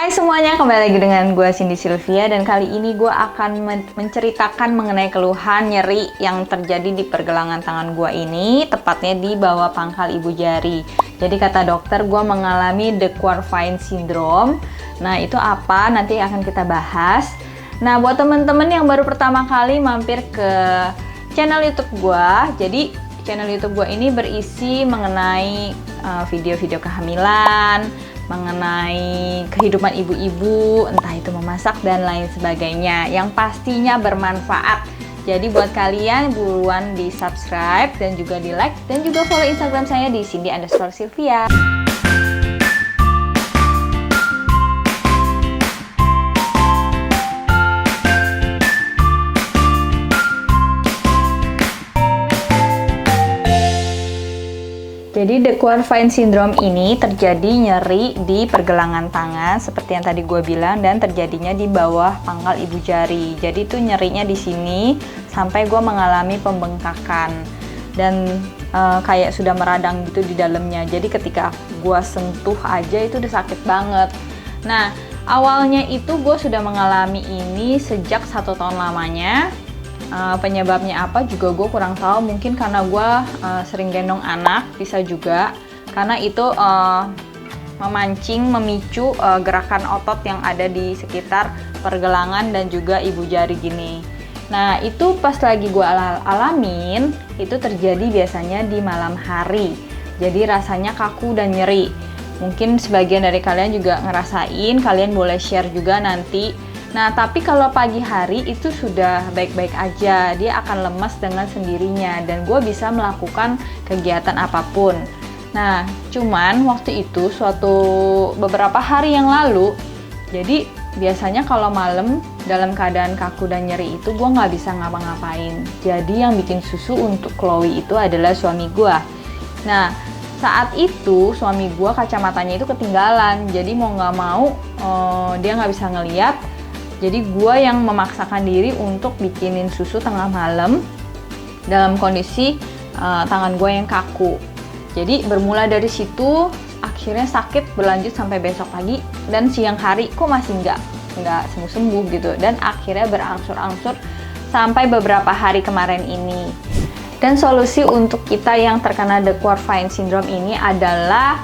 Hai semuanya, kembali lagi dengan gue Cindy Sylvia. Dan kali ini gue akan menceritakan mengenai keluhan nyeri yang terjadi di pergelangan tangan gue ini, tepatnya di bawah pangkal ibu jari. Jadi kata dokter gue mengalami De Quervain syndrome. Nah itu apa? Nanti akan kita bahas. Nah buat temen-temen yang baru pertama kali mampir ke channel YouTube gue, jadi channel YouTube gue ini berisi mengenai video-video kehamilan, mengenai kehidupan ibu-ibu, entah itu memasak dan lain sebagainya, yang pastinya bermanfaat. Jadi buat kalian buruan di subscribe dan juga di like dan juga follow Instagram saya di Cindy_Sylvia. Jadi De Quervain syndrome ini terjadi nyeri di pergelangan tangan seperti yang tadi gue bilang, dan terjadinya di bawah pangkal ibu jari. Jadi itu nyerinya di sini sampai gue mengalami pembengkakan dan kayak sudah meradang gitu di dalamnya. Jadi ketika gue sentuh aja itu udah sakit banget. Nah awalnya itu gue sudah mengalami ini sejak 1 tahun lamanya. Penyebabnya apa juga gue kurang tahu, mungkin karena gue sering gendong anak, bisa juga karena itu memicu gerakan otot yang ada di sekitar pergelangan dan juga ibu jari gini. Nah itu pas lagi gue alamin, itu terjadi biasanya di malam hari, jadi rasanya kaku dan nyeri. Mungkin sebagian dari kalian juga ngerasain, kalian boleh share juga nanti. Nah, tapi kalau pagi hari itu sudah baik-baik aja, dia akan lemas dengan sendirinya dan gue bisa melakukan kegiatan apapun. Nah, cuman waktu itu beberapa hari yang lalu, jadi biasanya kalau malam dalam keadaan kaku dan nyeri itu gue nggak bisa ngapa-ngapain. Jadi yang bikin susu untuk Chloe itu adalah suami gue. Nah, saat itu suami gue kacamatanya itu ketinggalan, jadi mau nggak mau dia nggak bisa ngeliat. Jadi gue yang memaksakan diri untuk bikinin susu tengah malam dalam kondisi tangan gue yang kaku. Jadi bermula dari situ, akhirnya sakit berlanjut sampai besok pagi, dan siang hari kok masih nggak sembuh-sembuh gitu. Dan akhirnya berangsur-angsur sampai beberapa hari kemarin ini. Dan solusi untuk kita yang terkena De Quervain syndrome ini adalah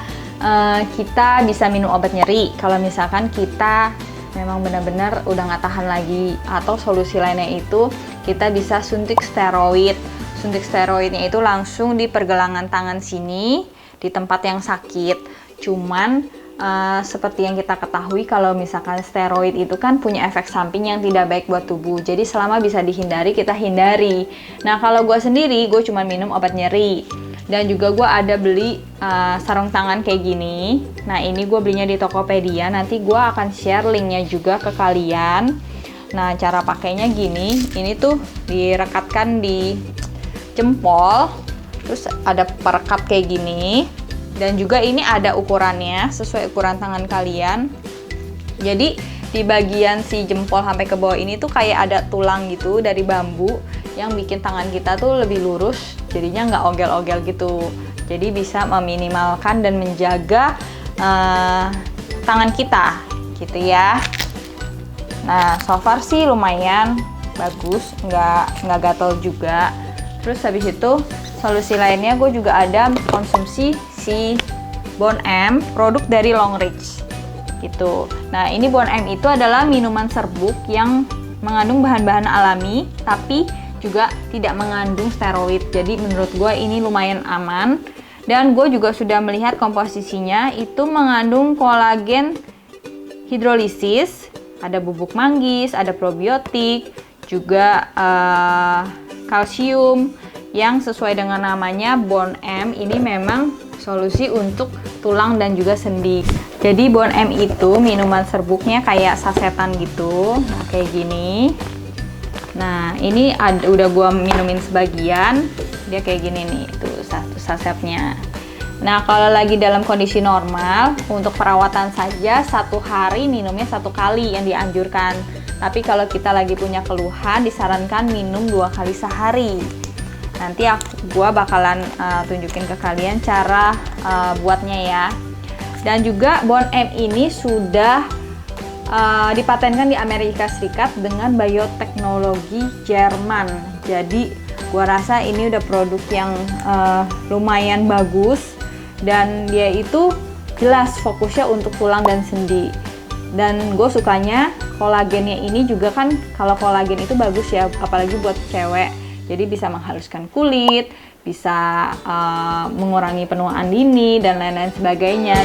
kita bisa minum obat nyeri. Kalau misalkan kita memang benar-benar udah nggak tahan lagi, atau solusi lainnya itu kita bisa suntik steroid. Suntik steroidnya itu langsung di pergelangan tangan sini, di tempat yang sakit. Cuman seperti yang kita ketahui, kalau misalkan steroid itu kan punya efek samping yang tidak baik buat tubuh. Jadi selama bisa dihindari, kita hindari. Nah kalau gue sendiri, gue cuma minum obat nyeri. Dan juga gue ada beli sarung tangan kayak gini. Nah ini gue belinya di Tokopedia. Nanti gue akan share linknya juga ke kalian. Nah cara pakainya gini. Ini tuh direkatkan di jempol, terus ada perekat kayak gini. Dan juga ini ada ukurannya sesuai ukuran tangan kalian. Jadi di bagian si jempol sampai ke bawah ini tuh kayak ada tulang gitu dari bambu yang bikin tangan kita tuh lebih lurus, jadinya nggak ogel-ogel gitu. Jadi bisa meminimalkan dan menjaga tangan kita gitu ya. Nah so far sih lumayan bagus, nggak gatel juga. Terus habis itu solusi lainnya gue juga ada konsumsi si Bon M, produk dari Longreach gitu. Nah ini Bon M itu adalah minuman serbuk yang mengandung bahan-bahan alami tapi juga tidak mengandung steroid. Jadi menurut gue ini lumayan aman. Dan gue juga sudah melihat komposisinya itu mengandung kolagen hidrolisis, ada bubuk manggis, ada probiotik, juga kalsium yang sesuai dengan namanya. Bon M ini memang solusi untuk tulang dan juga sendi. Jadi Bon M itu minuman serbuknya kayak sasetan gitu, nah kayak gini. Nah ini udah gua minumin sebagian, dia kayak gini nih, tuh satu sasetnya. Nah kalau lagi dalam kondisi normal, untuk perawatan saja 1 hari minumnya 1 kali yang dianjurkan. Tapi kalau kita lagi punya keluhan, disarankan minum 2 kali sehari. Nanti gua bakalan tunjukin ke kalian cara buatnya ya. Dan juga Bon M ini sudah dipatenkan di Amerika Serikat dengan bioteknologi Jerman. Jadi gua rasa ini udah produk yang lumayan bagus, dan dia itu jelas fokusnya untuk tulang dan sendi. Dan gue sukanya kolagennya ini juga kan, kalau kolagen itu bagus ya, apalagi buat cewek. Jadi bisa menghaluskan kulit, bisa mengurangi penuaan dini dan lain-lain sebagainya.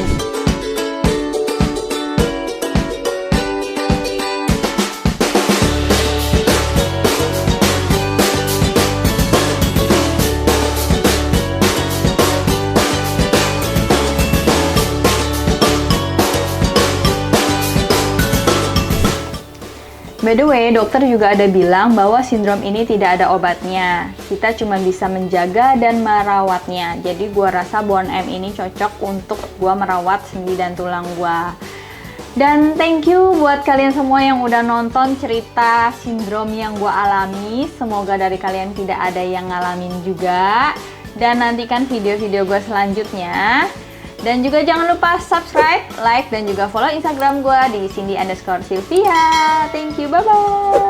By the way, dokter juga ada bilang bahwa sindrom ini tidak ada obatnya. Kita cuma bisa menjaga dan merawatnya. Jadi gua rasa Bone M ini cocok untuk gua merawat sendi dan tulang gua. Dan thank you buat kalian semua yang udah nonton cerita sindrom yang gua alami. Semoga dari kalian tidak ada yang ngalamin juga. Dan nantikan video-video gua selanjutnya. Dan juga jangan lupa subscribe, like, dan juga follow Instagram gue di Cindy_Sylvia. Thank you, bye-bye!